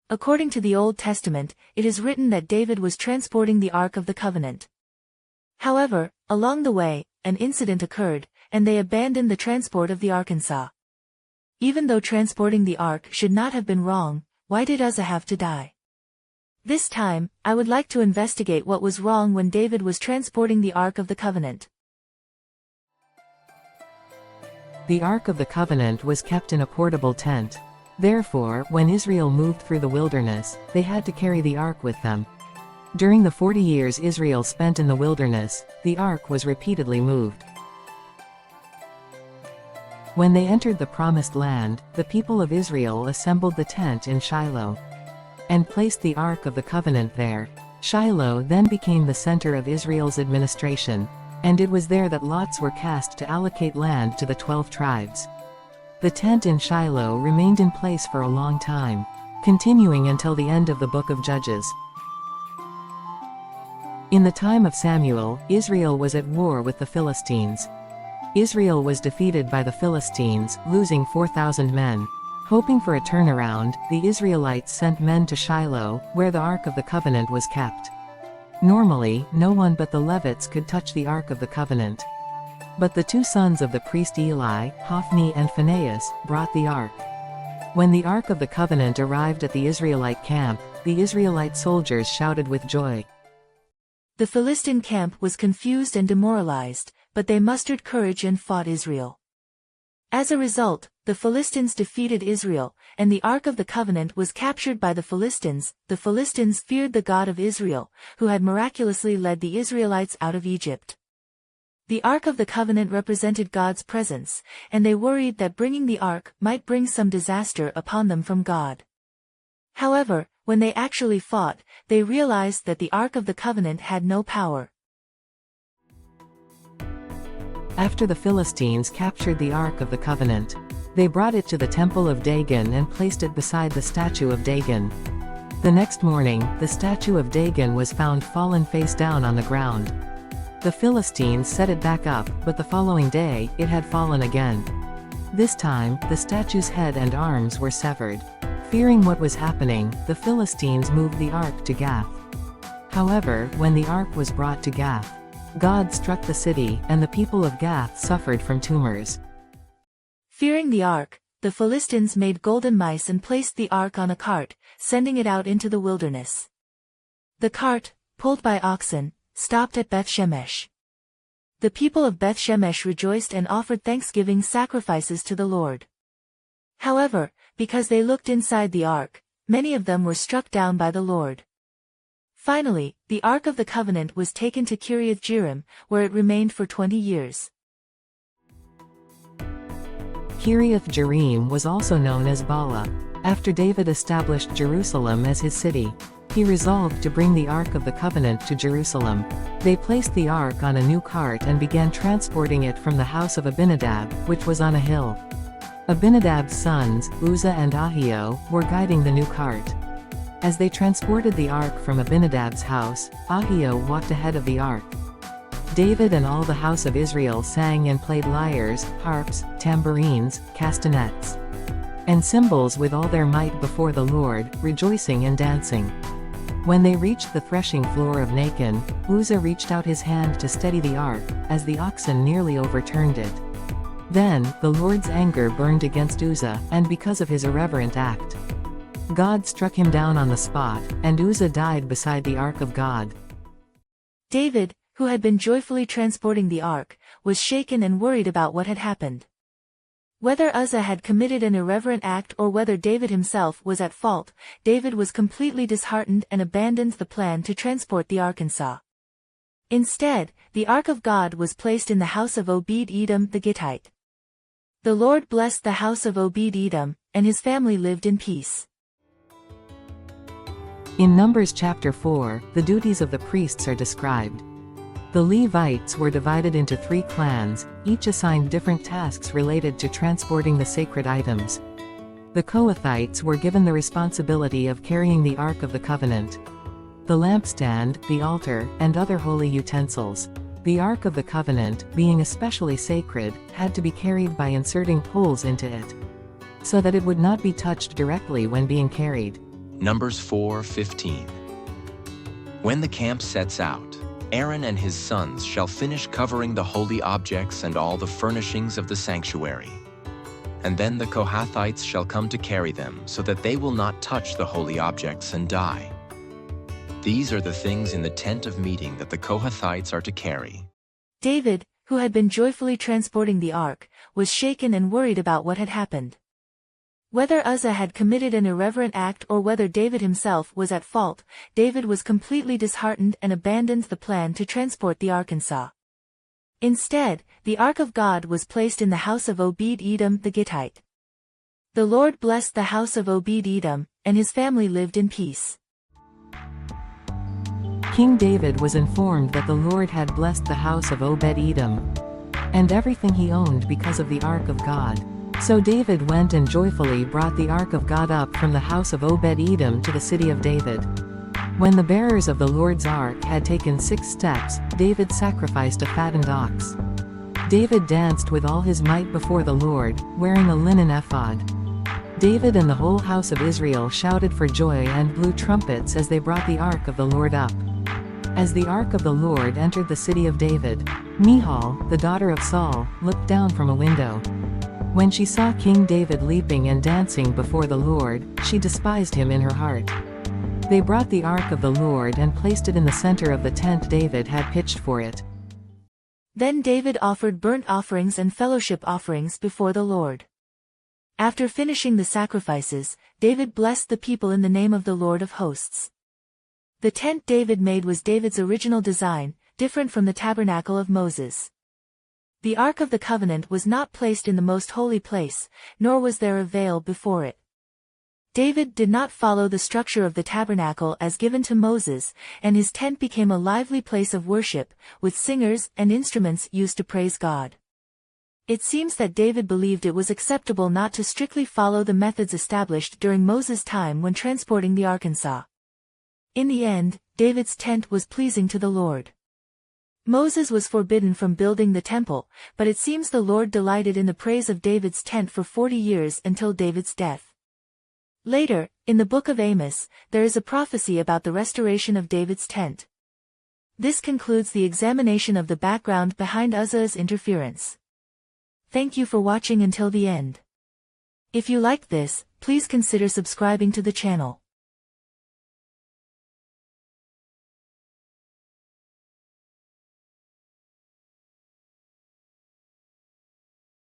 According to the Old Testament, it is written that David was transporting the Ark of the Covenant. However, along the way, an incident occurred, and they abandoned the transport of the Arkansas. Even though transporting the Ark should not have been wrong, why did Uzzah have to die? This time, I would like to investigate what was wrong when David was transporting the Ark of the Covenant. The Ark of the Covenant was kept in a portable tent. Therefore, when Israel moved through the wilderness, they had to carry the Ark with them. During the 40 years Israel spent in the wilderness, the Ark was repeatedly moved. When they entered the Promised Land, the people of Israel assembled the tent in Shiloh and placed the Ark of the Covenant there. Shiloh then became the center of Israel's administration, and it was there that lots were cast to allocate land to the 12 tribes. The tent in Shiloh remained in place for a long time, continuing until the end of the book of Judges. In the time of Samuel, Israel was at war with the Philistines. Israel was defeated by the Philistines, losing 4,000 men. Hoping for a turnaround, the Israelites sent men to Shiloh, where the Ark of the Covenant was kept. Normally, no one but the Levites could touch the Ark of the Covenant. But the two sons of the priest Eli, Hophni and Phinehas, brought the Ark. When the Ark of the Covenant arrived at the Israelite camp, the Israelite soldiers shouted with joy. The Philistine camp was confused and demoralized, but they mustered courage and fought Israel. As a result, the Philistines defeated Israel, and the Ark of the Covenant was captured by the Philistines. The Philistines feared the God of Israel, who had miraculously led the Israelites out of Egypt. The Ark of the Covenant represented God's presence, and they worried that bringing the Ark might bring some disaster upon them from God. However, when they actually fought, they realized that the Ark of the Covenant had no power. After the Philistines captured the Ark of the Covenant, they brought it to the temple of Dagon and placed it beside the statue of Dagon. The next morning, the statue of Dagon was found fallen face down on the ground. The Philistines set it back up, but the following day, it had fallen again. This time, the statue's head and arms were severed. Fearing what was happening, the Philistines moved the Ark to Gath. However, when the Ark was brought to Gath, God struck the city, and the people of Gath suffered from tumors. Fearing the Ark, the Philistines made golden mice and placed the Ark on a cart, sending it out into the wilderness. The cart, pulled by oxen, stopped at Beth Shemesh. The people of Beth Shemesh rejoiced and offered thanksgiving sacrifices to the Lord. However, because they looked inside the Ark, many of them were struck down by the Lord. Finally, the Ark of the Covenant was taken to Kiriath-Jearim, where it remained for 20 years. Kiriath-Jearim was also known as Bala. After David established Jerusalem as his city, he resolved to bring the Ark of the Covenant to Jerusalem. They placed the Ark on a new cart and began transporting it from the house of Abinadab, which was on a hill. Abinadab's sons, Uzzah and Ahio, were guiding the new cart. As they transported the Ark from Abinadab's house, Ahio walked ahead of the Ark. David and all the house of Israel sang and played lyres, harps, tambourines, castanets, and cymbals with all their might before the Lord, rejoicing and dancing. When they reached the threshing floor of Nacon, Uzzah reached out his hand to steady the Ark, as the oxen nearly overturned it. Then, the Lord's anger burned against Uzzah, and because of his irreverent act, God struck him down on the spot, and Uzzah died beside the Ark of God. David, who had been joyfully transporting the Ark, was shaken and worried about what had happened. Whether Uzzah had committed an irreverent act or whether David himself was at fault, David was completely disheartened and abandoned the plan to transport the Arkansas. Instead, the Ark of God was placed in the house of Obed-Edom the Gittite. The Lord blessed the house of Obed-Edom, and his family lived in peace. In Numbers chapter 4, the duties of the priests are described. The Levites were divided into 3 clans, each assigned different tasks related to transporting the sacred items. The Kohathites were given the responsibility of carrying the Ark of the Covenant, the lampstand, the altar, and other holy utensils. The Ark of the Covenant, being especially sacred, had to be carried by inserting poles into it, so that it would not be touched directly when being carried. Numbers 4:15. When the camp sets out, Aaron and his sons shall finish covering the holy objects and all the furnishings of the sanctuary. And then the Kohathites shall come to carry them, so that they will not touch the holy objects and die. These are the things in the tent of meeting that the Kohathites are to carry. David, who had been joyfully transporting the ark, was shaken and worried about what had happened. Whether Uzzah had committed an irreverent act or whether David himself was at fault, David was completely disheartened and abandoned the plan to transport the ark. Instead, the Ark of God was placed in the house of Obed-Edom the Gittite. The Lord blessed the house of Obed-Edom, and his family lived in peace. King David was informed that the Lord had blessed the house of Obed-Edom and everything he owned because of the Ark of God. So David went and joyfully brought the Ark of God up from the house of Obed-Edom to the city of David. When the bearers of the Lord's Ark had taken 6 steps, David sacrificed a fattened ox. David danced with all his might before the Lord, wearing a linen ephod. David and the whole house of Israel shouted for joy and blew trumpets as they brought the Ark of the Lord up. As the Ark of the Lord entered the city of David, Michal, the daughter of Saul, looked down from a window. When she saw King David leaping and dancing before the Lord, she despised him in her heart. They brought the Ark of the Lord and placed it in the center of the tent David had pitched for it. Then David offered burnt offerings and fellowship offerings before the Lord. After finishing the sacrifices, David blessed the people in the name of the Lord of hosts. The tent David made was David's original design, different from the tabernacle of Moses. The Ark of the Covenant was not placed in the most holy place, nor was there a veil before it. David did not follow the structure of the tabernacle as given to Moses, and his tent became a lively place of worship, with singers and instruments used to praise God. It seems that David believed it was acceptable not to strictly follow the methods established during Moses' time when transporting the Ark. In the end, David's tent was pleasing to the Lord. Moses was forbidden from building the temple, but it seems the Lord delighted in the praise of David's tent for 40 years until David's death. Later, in the book of Amos, there is a prophecy about the restoration of David's tent. This concludes the examination of the background behind Uzzah's interference. Thank you for watching until the end. If you liked this, please consider subscribing to the channel.